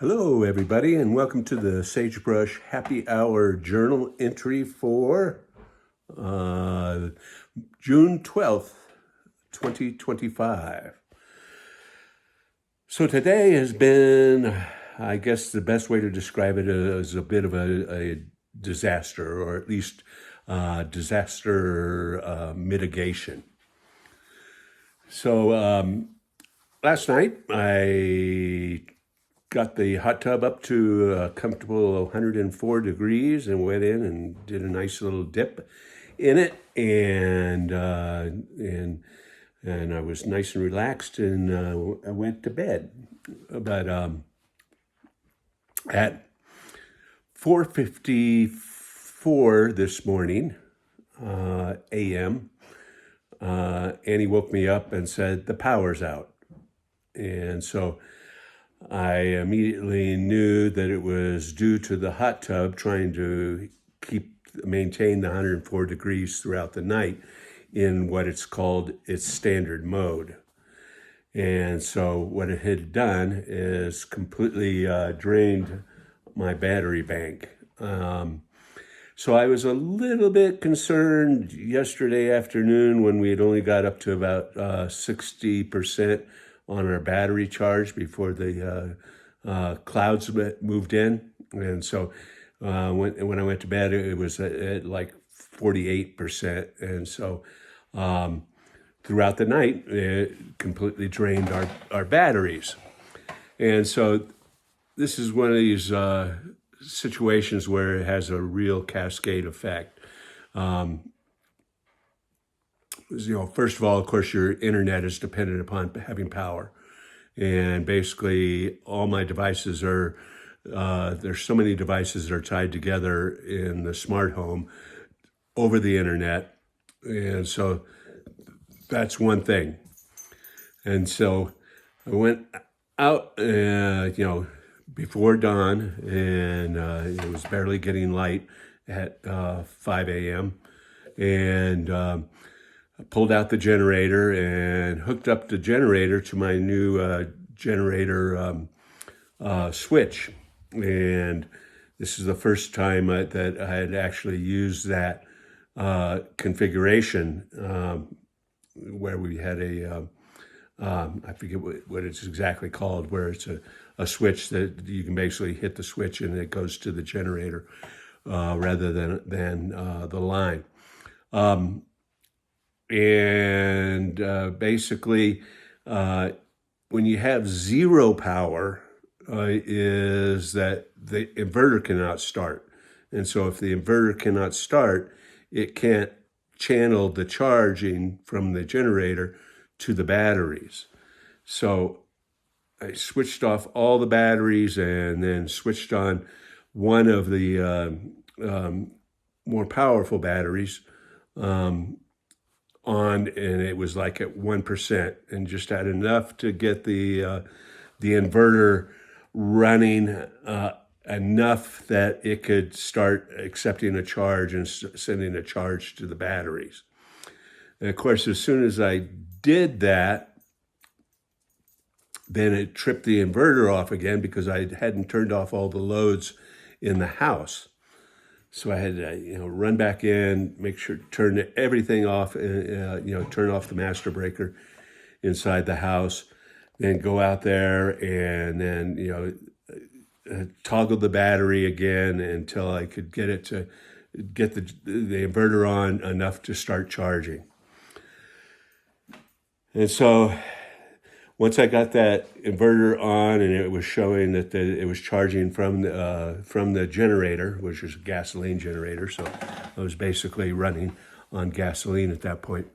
Hello, everybody, and welcome to the Sagebrush Happy Hour Journal entry for uh, June 12th, 2025. So today has been, I guess the best way to describe it is a bit of a disaster, or at least disaster mitigation. So last night I got the hot tub up to a comfortable 104 degrees and went in and did a nice little dip in it, and I was nice and relaxed, and I went to bed. But at 4:54 this morning, a.m., Annie woke me up and said the power's out, and so I immediately knew that it was due to the hot tub trying to maintain the 104 degrees throughout the night in what it's called its standard mode. And so what it had done is completely drained my battery bank. So I was a little bit concerned yesterday afternoon when we had only got up to about 60% on our battery charge before the clouds moved in. And so when I went to bed, it was at like 48%. And so throughout the night, it completely drained our batteries. And so this is one of these situations where it has a real cascade effect. First of all, of course, your internet is dependent upon having power. And basically, all my devices are, there's so many devices that are tied together in the smart home over the internet. And so that's one thing. And so I went out, before dawn, and it was barely getting light at 5 a.m. And pulled out the generator and hooked up the generator to my new generator switch. And this is the first time that I had actually used that configuration where we had I forget what it's exactly called, where it's a switch that you can basically hit the switch and it goes to the generator rather than the line. Basically, when you have zero power, is that the inverter cannot start. And so if the inverter cannot start, it can't channel the charging from the generator to the batteries. So I switched off all the batteries and then switched on one of the more powerful batteries on, and it was like at 1%, and just had enough to get the inverter running enough that it could start accepting a charge and sending a charge to the batteries. And of course, as soon as I did that, then it tripped the inverter off again because I hadn't turned off all the loads in the house. So I had to, run back in, make sure, turn everything off, turn off the master breaker inside the house, then go out there and then, toggle the battery again until I could get it to get the inverter on enough to start charging. And so once I got that inverter on and it was showing that it was charging from the generator, which was a gasoline generator, so I was basically running on gasoline at that point.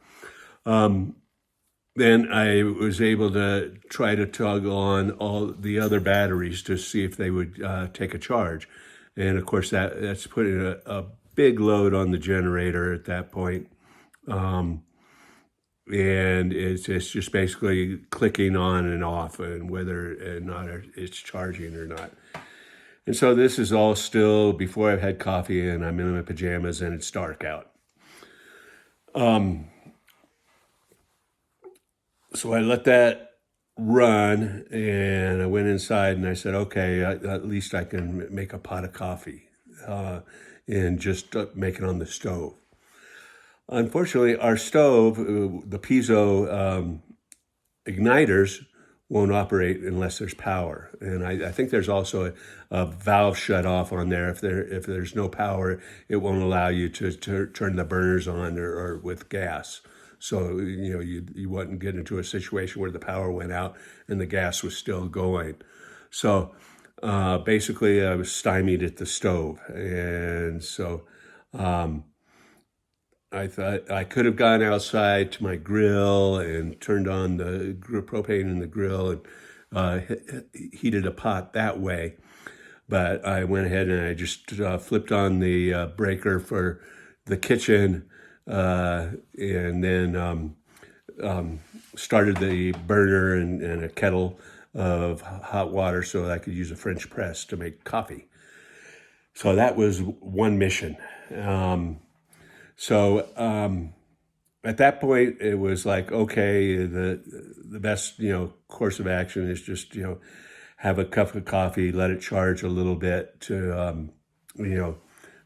Then I was able to try to toggle on all the other batteries to see if they would take a charge. And of course, that's putting a big load on the generator at that point. And it's just basically clicking on and off and whether or not it's charging or not. And so this is all still before I've had coffee and I'm in my pajamas and it's dark out. So I let that run, and I went inside and I said, okay, at least I can make a pot of coffee and just make it on the stove. Unfortunately, our stove, the piezo igniters, won't operate unless there's power. And I think there's also a valve shut off on there. If there's no power, it won't allow you to turn the burners on or with gas. So you wouldn't get into a situation where the power went out and the gas was still going. So basically, I was stymied at the stove, and so I thought I could have gone outside to my grill and turned on the propane in the grill and heated a pot that way. But I went ahead and I just flipped on the breaker for the kitchen and then started the burner and a kettle of hot water so that I could use a French press to make coffee. So that was one mission. So at that point, it was like, okay, the best course of action is just have a cup of coffee, let it charge a little bit to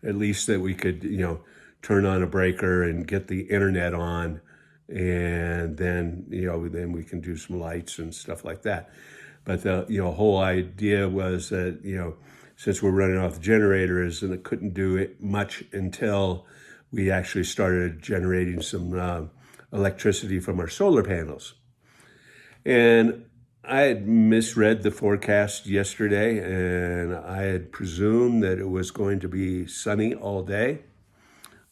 at least that we could turn on a breaker and get the internet on, and then then we can do some lights and stuff like that. But the whole idea was that since we're running off the generators, and it couldn't do it much until we actually started generating some electricity from our solar panels. And I had misread the forecast yesterday, and I had presumed that it was going to be sunny all day.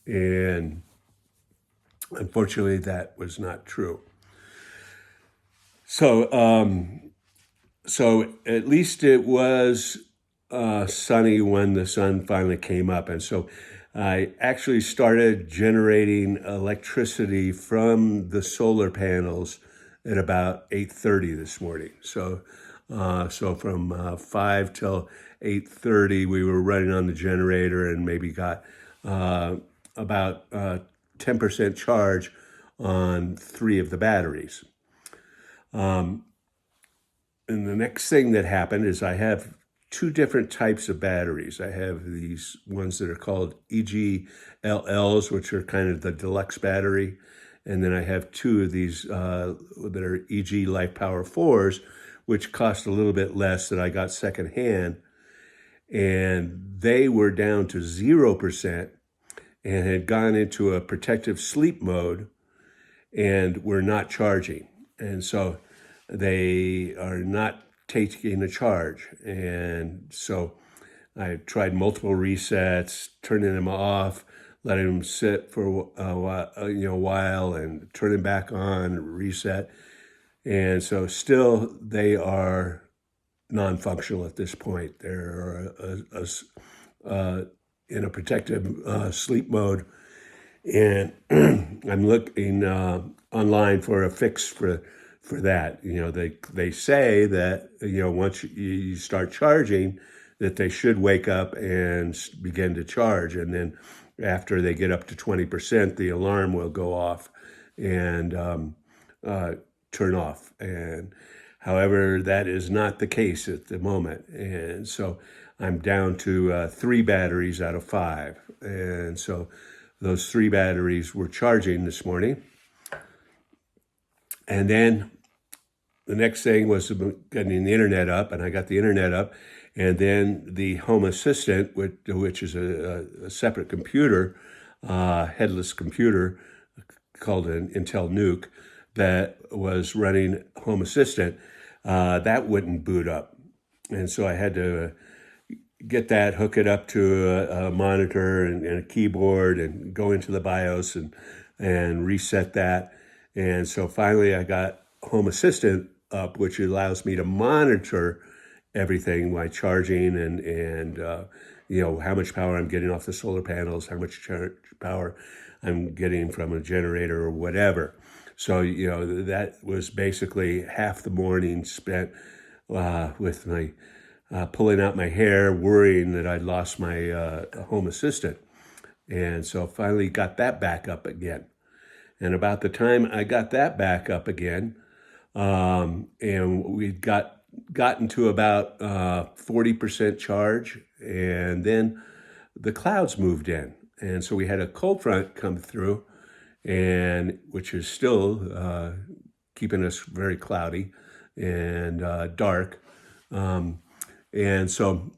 And unfortunately, that was not true. So at least it was sunny when the sun finally came up. And so I actually started generating electricity from the solar panels at about 8:30 this morning. So from 5 till 8:30, we were running on the generator and maybe got about 10% charge on 3 of the batteries. And the next thing that happened is I have 2 different types of batteries. I have these ones that are called EGLLs, which are kind of the deluxe battery. And then I have 2 of these that are EG Life Power 4s, which cost a little bit less, that I got secondhand. And they were down to 0% and had gone into a protective sleep mode and were not charging. And so they are not taking a charge. And so I tried multiple resets, turning them off, letting them sit for a while, and turning back on, reset. And so still they are non-functional at this point. They're in a protective sleep mode. And I'm looking online for a fix for that. They say that once you start charging, that they should wake up and begin to charge, and then after they get up to 20%, the alarm will go off and turn off. And however, that is not the case at the moment, and so I'm down to 3 batteries out of 5, and so those 3 batteries were charging this morning. And then the next thing was getting the internet up, and I got the internet up. And then the Home Assistant, which is a separate computer, headless computer called an Intel Nuke, that was running Home Assistant, that wouldn't boot up. And so I had to get that, hook it up to a monitor and a keyboard, and go into the BIOS and reset that. And so finally I got Home Assistant up, which allows me to monitor everything by charging and how much power I'm getting off the solar panels, how much power I'm getting from a generator or whatever. So that was basically half the morning spent with my pulling out my hair, worrying that I'd lost my Home Assistant. And so finally got that back up again. And about the time I got that back up again, And we'd gotten to about 40% charge, and then the clouds moved in. And so we had a cold front come through, and which is still keeping us very cloudy and dark. And so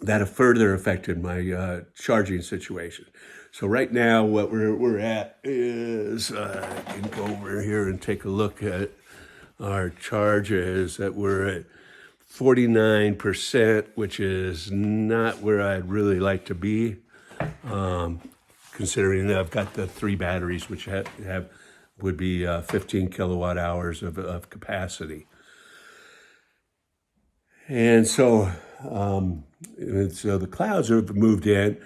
that further affected my charging situation. So right now, what we're at is I can go over here and take a look at our charges. That we're at 49%, which is not where I'd really like to be, considering that I've got the 3 batteries, which would be 15 kilowatt hours of capacity. And so the clouds have moved in,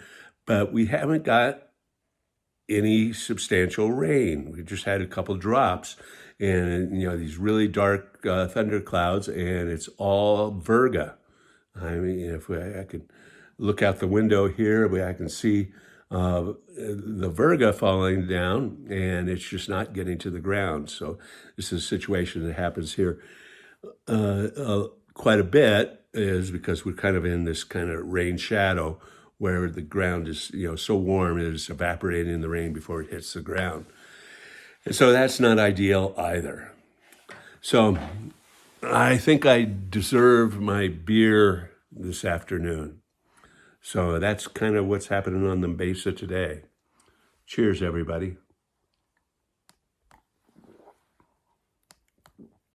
but we haven't got any substantial rain. We just had a couple drops, and these really dark thunder clouds, and it's all virga. I mean, if I could look out the window here, I can see the virga falling down, and it's just not getting to the ground. So this is a situation that happens here quite a bit, is because we're kind of in this kind of rain shadow where the ground is so warm it is evaporating the rain before it hits the ground. And so that's not ideal either. So I think I deserve my beer this afternoon. So that's kind of what's happening on the Mesa today. Cheers, everybody.